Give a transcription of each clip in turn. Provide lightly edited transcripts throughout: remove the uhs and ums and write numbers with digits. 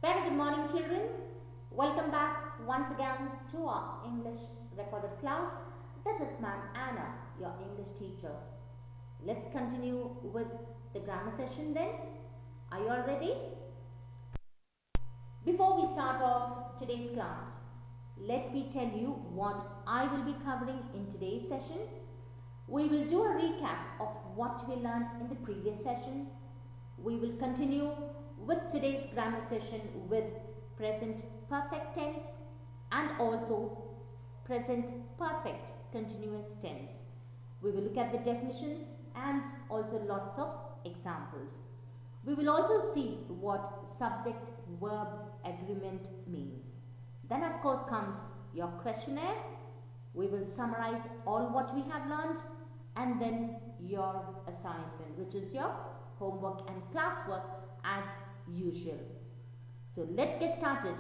Very good morning, children. Welcome back once again to our English recorded class. This is Ma'am Anna, your English teacher. Let's continue with the grammar session then. Are you all ready? Before we start off today's class, let me tell you what I will be covering in today's session. We will do a recap of what we learned in the previous session. We will continue with today's grammar session with present perfect tense and also present perfect continuous tense. We will look at the definitions and also lots of examples. We will also see what subject verb agreement means. Then of course comes your questionnaire. We will summarize all what we have learned and then your assignment, which is your homework and classwork as usual. So let's get started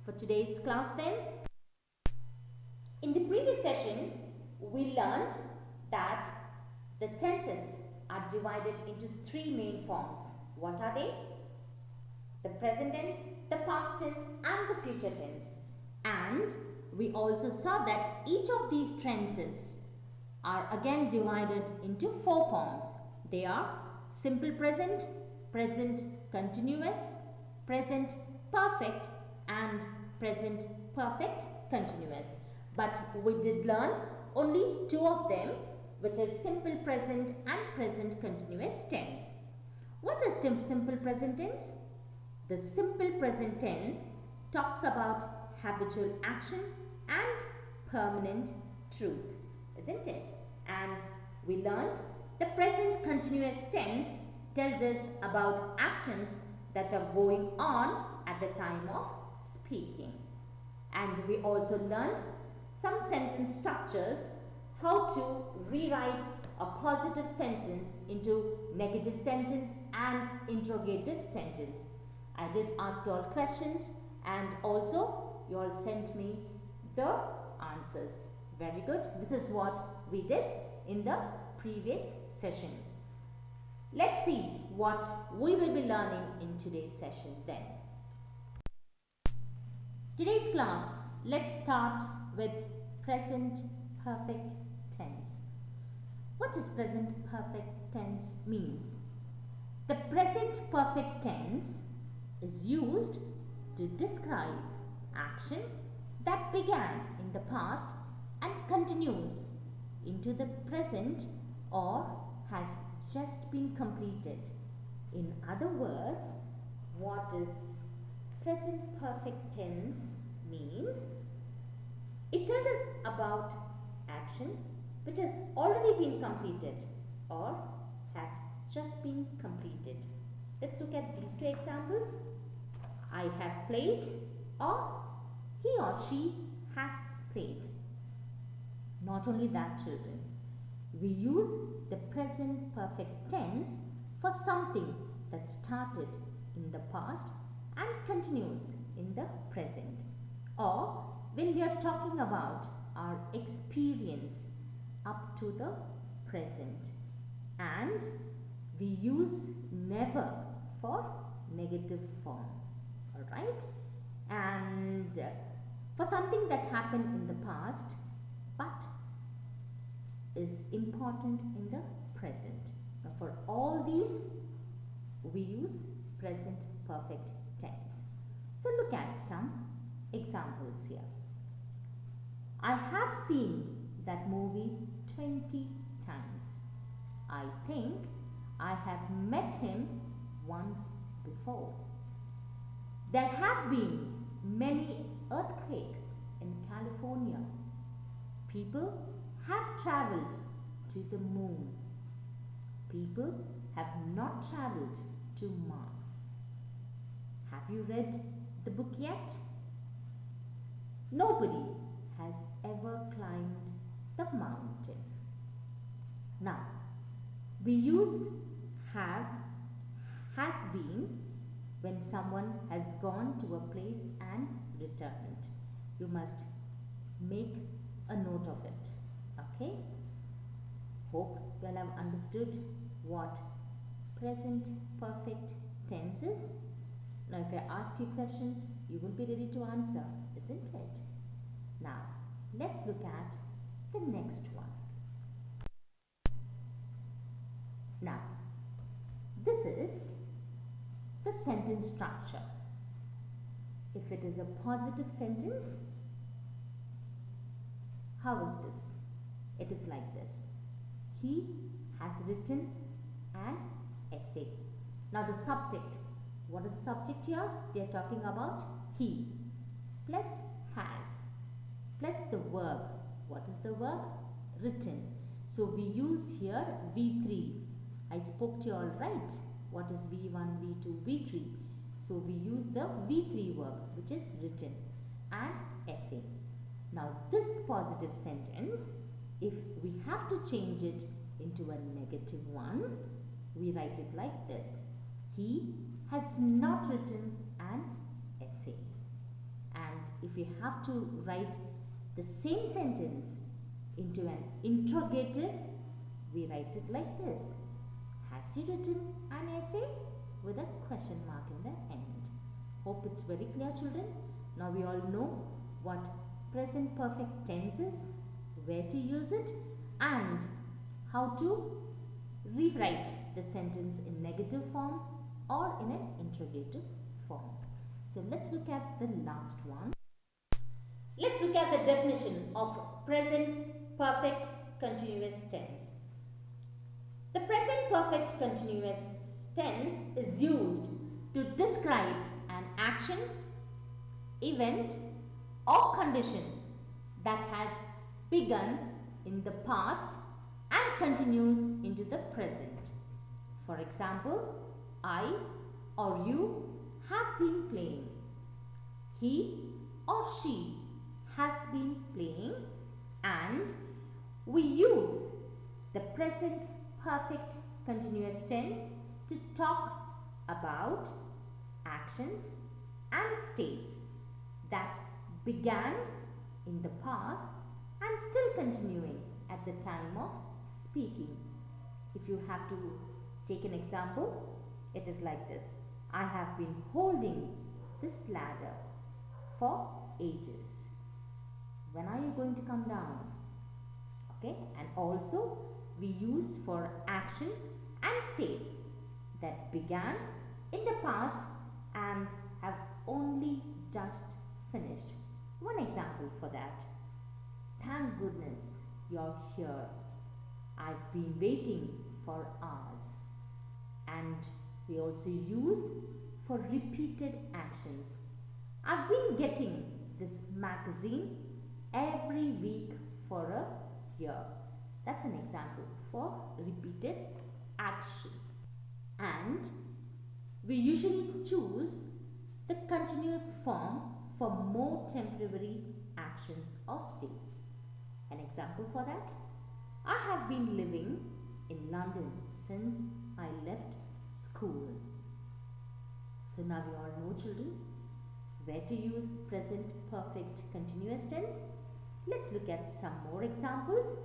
for today's class then. In the previous session, we learned that the tenses are divided into three main forms. What are they? The present tense, the past tense and the future tense. And we also saw that each of these tenses are again divided into four forms. They are simple present, present continuous, present perfect and present perfect continuous. But we did learn only two of them, which is simple present and present continuous tense. What is simple present tense? The simple present tense talks about habitual action and permanent truth, isn't it? And we learned the present continuous tense tells us about actions that are going on at the time of speaking. And we also learned some sentence structures, how to rewrite a positive sentence into negative sentence and interrogative sentence. I did ask you all questions and also you all sent me the answers. Very good. This is what we did in the previous session. Let's see what we will be learning in today's session then. Today's class, let's start with present perfect tense. What does present perfect tense means? The present perfect tense is used to describe action that began in the past and continues into the present or has just been completed. In other words, what is present perfect tense means? It tells us about action which has already been completed or has just been completed. Let's look at these two examples. I have played or he or she has played. Not only that, children, we use the present perfect tense for something that started in the past and continues in the present, or when we are talking about our experience up to the present. And we use never for negative form. Alright? And for something that happened in the past but is important in the present. Now for all these we use present perfect tense. So look at some examples here. I have seen that movie 20 times. I think I have met him once before. There have been many earthquakes in California. People have traveled to the moon. People have not traveled to Mars. Have you read the book yet? Nobody has ever climbed the mountain. Now, we use have, has been when someone has gone to a place and returned. You must make a note of it. Okay? Hope you all have understood what present perfect tense is. Now if I ask you questions, you will be ready to answer, isn't it? Now let's look at the next one. Now this is the sentence structure. If it is a positive sentence, how it is? It is like this. He has written an essay. Now the subject. What is the subject here? We are talking about he plus has plus the verb. What is the verb? Written. So we use here V3. I spoke to you all right. What is V1, V2, V3? So we use the V3 verb, which is written, an essay. Now this positive sentence, if we have to change it into a negative one, we write it like this. He has not written an essay. And if we have to write the same sentence into an interrogative, we write it like this. Has he written an essay? With a question mark in the end. Hope it's very clear, children. Now we all know what present perfect tense is, where to use it, and how to rewrite the sentence in negative form or in an interrogative form. So let's look at the last one. Let's look at the definition of present perfect continuous tense. The present perfect continuous tense is used to describe an action, event or condition that has begun in the past and continues into the present. For example, I or you have been playing. He or she has been playing, and we use the present perfect continuous tense to talk about actions and states that began in the past and still continuing at the time of speaking. If you have to take an example, it is like this. I have been holding this ladder for ages. When are you going to come down? Okay, and also we use for action and states that began in the past and have only just finished. One example for that. Thank goodness you're here. I've been waiting for hours. And we also use for repeated actions. I've been getting this magazine every week for a year. That's an example for repeated action. And we usually choose the continuous form for more temporary actions or states. An example for that, I have been living in London since I left school. So now we all know, children, where to use present perfect continuous tense. Let's look at some more examples.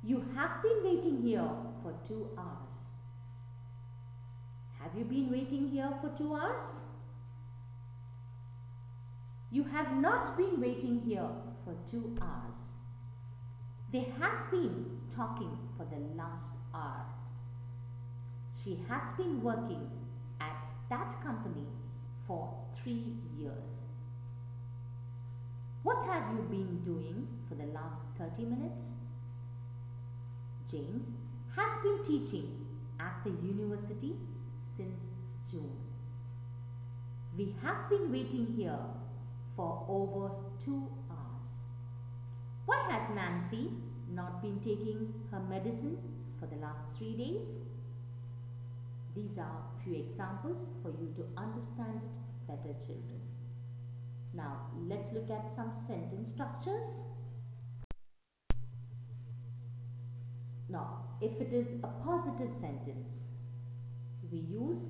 You have been waiting here for 2 hours. Have you been waiting here for 2 hours? You have not been waiting here for 2 hours. They have been talking for the last hour. She has been working at that company for 3 years. What have you been doing for the last 30 minutes? James has been teaching at the university since June. We have been waiting here for over 2 hours. Why has Nancy not been taking her medicine for the last 3 days? These are few examples for you to understand it better, children. Now, let's look at some sentence structures. Now, if it is a positive sentence, we use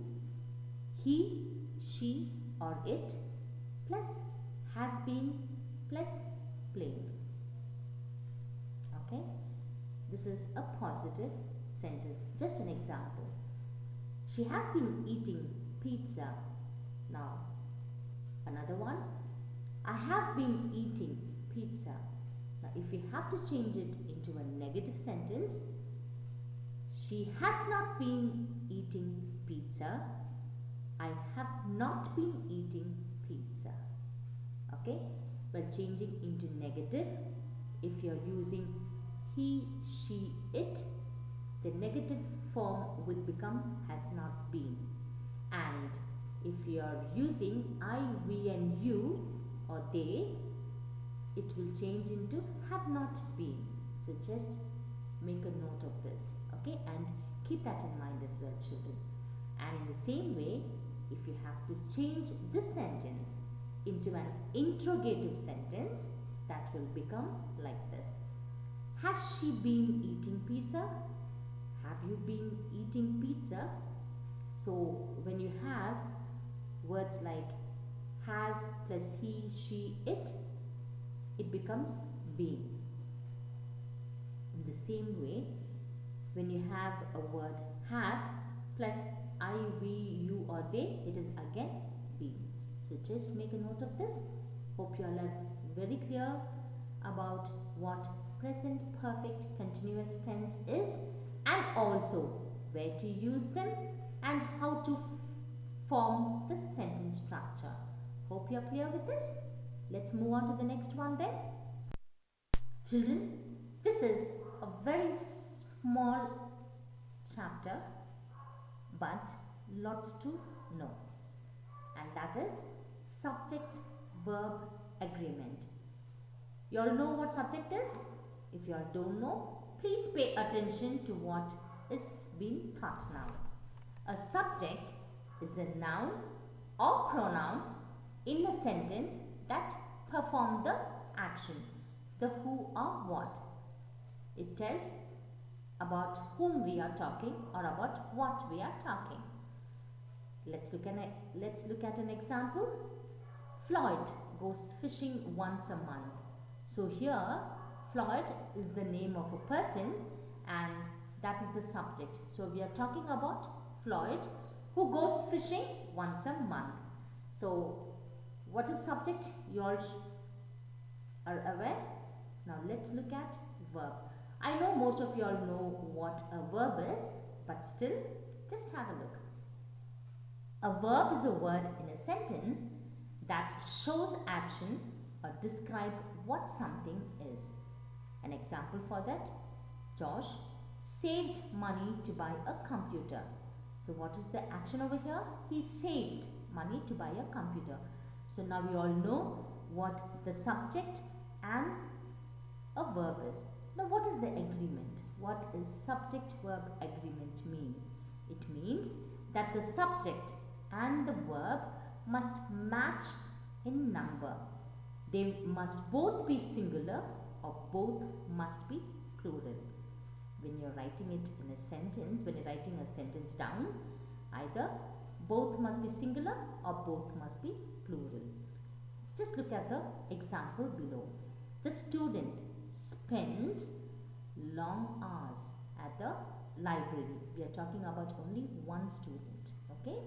he, she or it plus has been plus playing. Okay, this is a positive sentence. Just an example. She has been eating pizza Now, another one. I have been eating pizza. Now, if we have to change it into a negative sentence, she has not been eating pizza. I have not been eating pizza. Okay? Well, changing into negative, if you're using he, she, it, the negative form will become has not been. And if you're using I, we and you or they, it will change into have not been. So just make a note of this, okay, and keep that in mind as well, children. And in the same way, if you have to change this sentence into an interrogative sentence, that will become like this. Has she been eating pizza? Have you been eating pizza? So when you have words like has plus he, she, it becomes been. In the same way, when you have a word have plus I, we, you or they, it is again been. So just make a note of this. Hope you all are very clear about what present perfect continuous tense is, and also where to use them and how to form the sentence structure. Hope you are clear with this. Let's move on to the next one then. Children, this is a very small chapter, but lots to know, and that is subject verb agreement. You all know what subject is? If you all don't know, please pay attention to what is being taught now. A subject is a noun or pronoun in a sentence that perform the action, the who or what. It tells about whom we are talking or about what we are talking. Let's look at an example. Floyd goes fishing once a month. So here Floyd is the name of a person and that is the subject. So we are talking about Floyd who goes fishing once a month. So what is subject? You all are aware? Now let's look at verb. I know most of you all know what a verb is, but still just have a look. A verb is a word in a sentence that shows action or describe what something is. An example for that, Josh saved money to buy a computer. So what is the action over here? He saved money to buy a computer. So now we all know what the subject and a verb is. Now what is the agreement? What is subject verb agreement mean? It means that the subject and the verb must match in number. They must both be singular or both must be plural. When you're writing it in a sentence, when you're writing a sentence down, either both must be singular or both must be plural. Just look at the example below. The student spends long hours at the library. We are talking about only one student. Okay?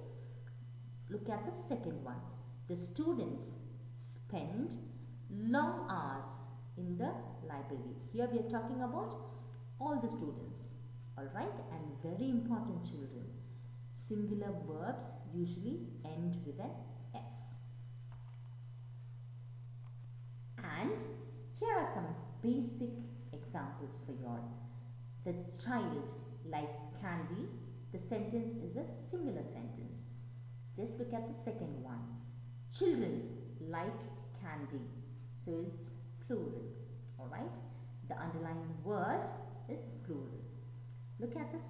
Look at the second one. The students spend long hours in the library. Here we are talking about all the students. Alright? And very important, children. Singular verbs usually end with an S. And here are some basic examples for you all. The child likes candy. The sentence is a singular sentence. Just look at the second one. Children like candy. So it's plural. Alright? The underlying word is plural. Look at this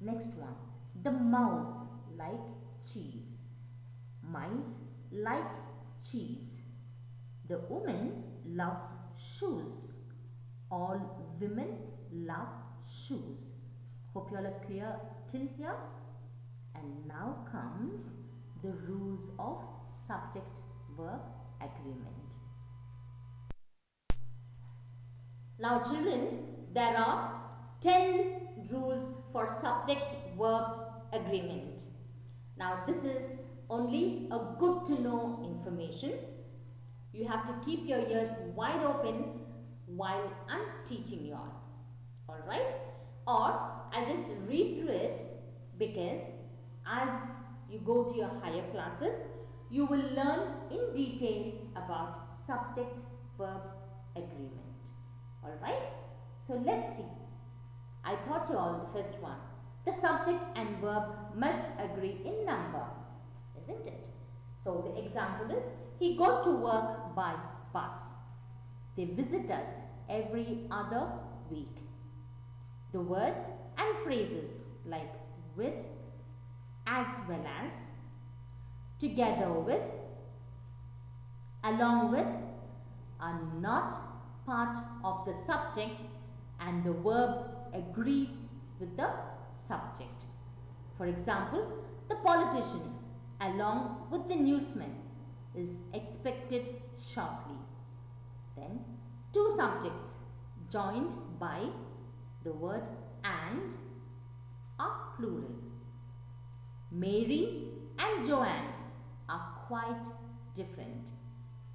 next one. The mouse like cheese. Mice like cheese. The woman loves shoes. All women love shoes. Hope you all are clear till here. And now comes the rules of subject-verb agreement. Now children, there are 10 rules for subject-verb agreement. Now this is only a good to know information. You have to keep your ears wide open while I'm teaching you all. Alright? Or I'll just read through it, because as you go to your higher classes, you will learn in detail about subject-verb agreement. Alright? So let's see. I taught you all the first one. The subject and verb must agree in number, isn't it? So the example is, he goes to work by bus. They visit us every other week. The words and phrases like with, as well as, together with, along with are not part of the subject, and the verb agrees with the subject. For example, the politician along with the newsman is expected shortly. Then two subjects joined by the word and are plural. Mary and Joanne are quite different.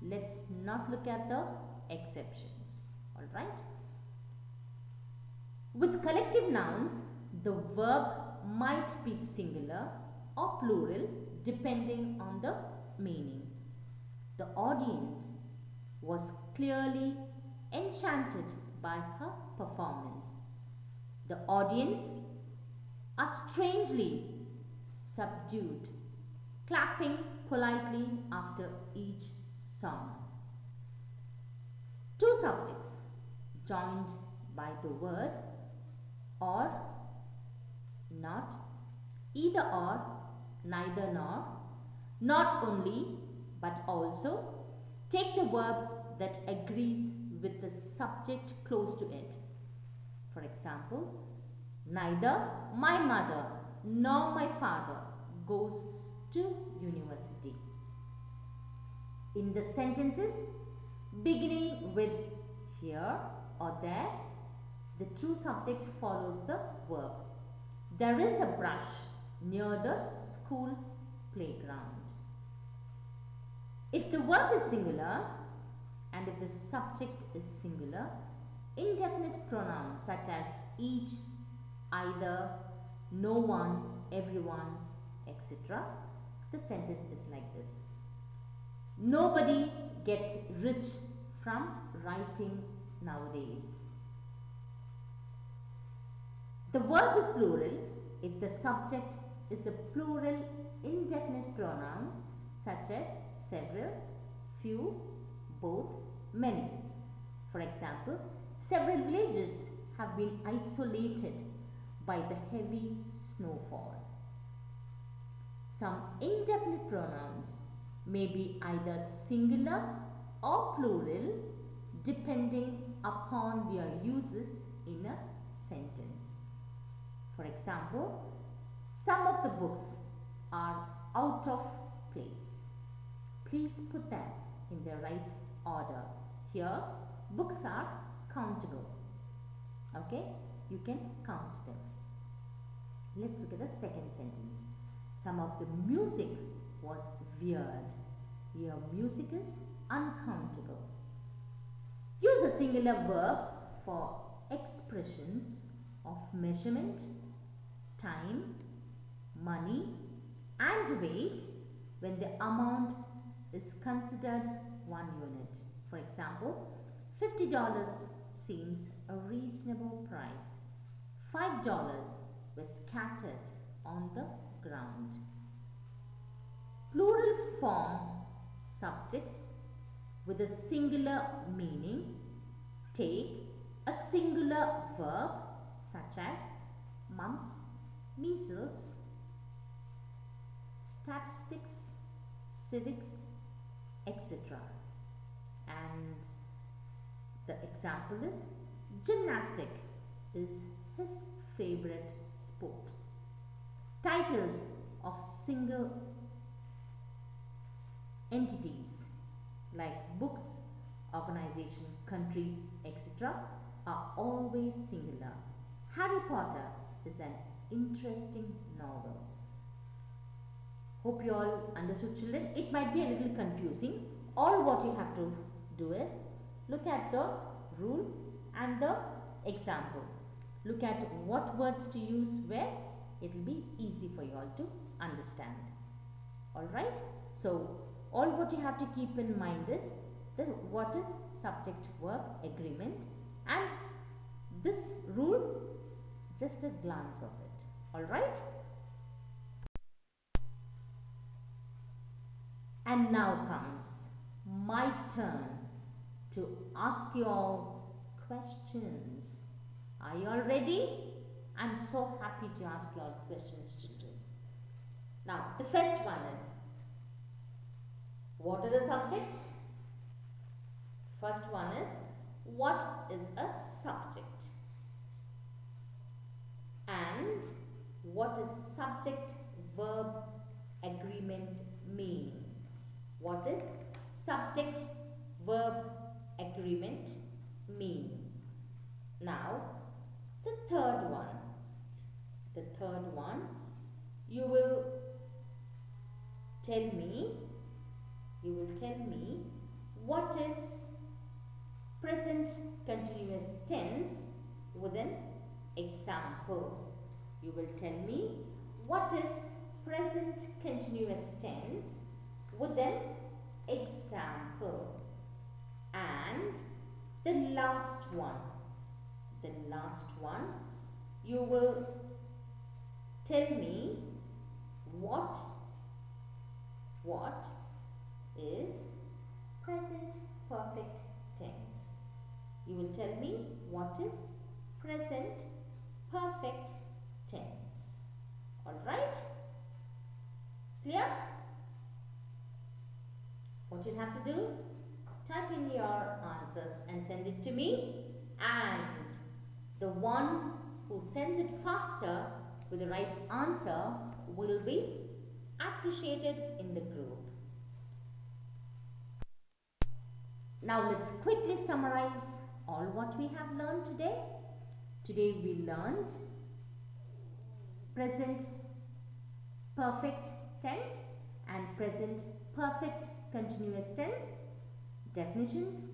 Let's not look at the exceptions. Alright? With collective nouns, the verb might be singular or plural depending on the meaning. The audience was clearly enchanted by her performance. The audience are strangely subdued, clapping politely after each song. Two subjects joined by the word or, not, either or, neither nor, not only but also, take the verb that agrees with the subject close to it. For example, neither my mother nor my father goes to university. In the sentences beginning with here or there, the true subject follows the verb. There is a brush near the school playground. If the verb is singular and if the subject is singular, indefinite pronouns such as each, either, no one, everyone, etc. The sentence is like this. Nobody gets rich from writing nowadays. The verb is plural if the subject is a plural indefinite pronoun such as several, few, both, many. For example, several villages have been isolated by the heavy snowfall. Some indefinite pronouns may be either singular or plural depending upon their uses in a sentence. For example, some of the books are out of place. Please put them in the right order. Here, books are countable. Okay, you can count them. Let's look at the second sentence. Some of the music was weird. Here, music is uncountable. Use a singular verb for expressions of measurement, time, money and weight when the amount is considered 1 unit. For example, $50 seems a reasonable price. $5 was scattered on the ground. Plural form subjects with a singular meaning take a singular verb such as mumps, measles, statistics, civics, etc. And the example is gymnastic is his favorite sport. Titles of single entities like books, organization, countries, etc. are always singular. Harry Potter is an interesting novel. Hope you all understood, children. It might be a little confusing. All what you have to do is look at the rule and the example. Look at what words to use where. It will be easy for you all to understand. Alright. So all what you have to keep in mind is what is subject verb agreement, and this rule, just a glance of it. Alright. And now comes my turn to ask you all questions. Are you all ready? I'm so happy to ask you all questions, children. Now, the first one is, what is the subject? First one is, what is a subject? And what is subject verb agreement mean? What is subject verb agreement mean? Now, the third one, you will tell me what is present continuous tense with an example. You will tell me what is present continuous tense with an example. And the last one, you will tell me what is present perfect tense. You will tell me what is present perfect tense. Alright? Clear? What you have to do? Type in your answers and send it to me, and the one who sends it faster with the right answer will be appreciated in the group. Now let's quickly summarize all what we have learned today. Today we learned present perfect tense and present perfect continuous tense, definitions,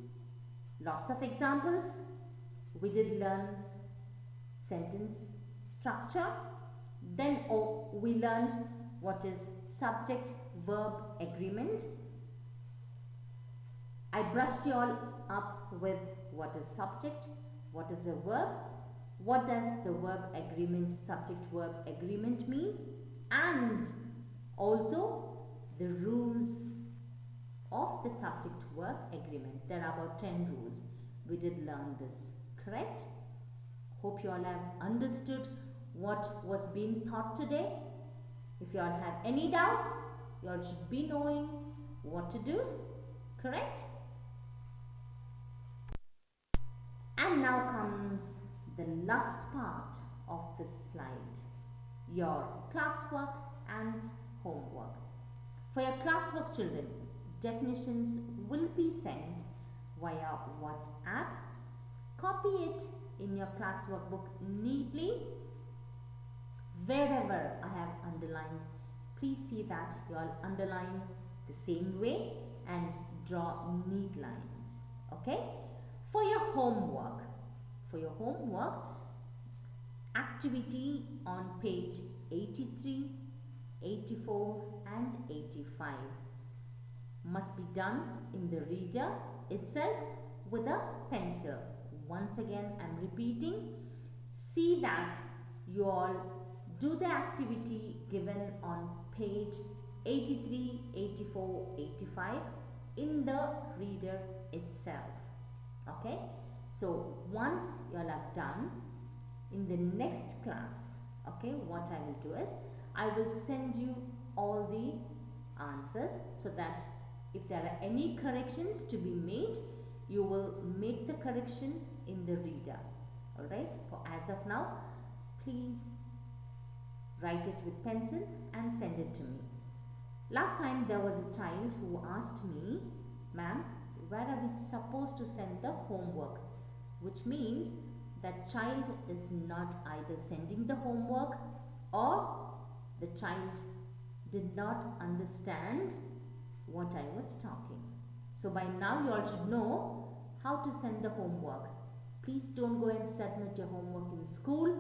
lots of examples. We did learn sentence structure. Then we learned what is subject verb agreement. I brushed you all up with what is subject, what is a verb, what does the verb agreement, subject verb agreement mean, and also the rules of the subject verb agreement. There are about 10 rules. We did learn this, correct? Hope you all have understood what was being taught today. If you all have any doubts, you all should be knowing what to do, correct? And now comes the last part of this slide, your classwork and homework. For your classwork, children, definitions will be sent via WhatsApp. Copy it in your classwork book neatly. Wherever I have underlined, please see that you all underline the same way and draw neat lines. Okay? For your homework, activity on page 83, 84 and 85 must be done in the reader itself with a pencil. Once again, I am repeating, see that you all do the activity given on page 83, 84, 85 in the reader itself. Okay, so once you all have done, in the next class, okay, what I will do is I will send you all the answers, so that if there are any corrections to be made, you will make the correction in the reader. Alright, for as of now, please write it with pencil and send it to me. Last time there was a child who asked me, ma'am, where are we supposed to send the homework? Which means that child is not either sending the homework or the child did not understand what I was talking. So by now you all should know how to send the homework. Please don't go and submit your homework in school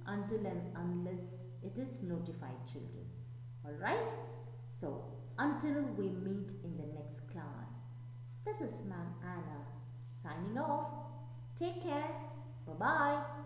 until and unless it is notified, children. Alright? So until we meet in the next class, this is Ma'am Anna signing off. Take care. Bye-bye.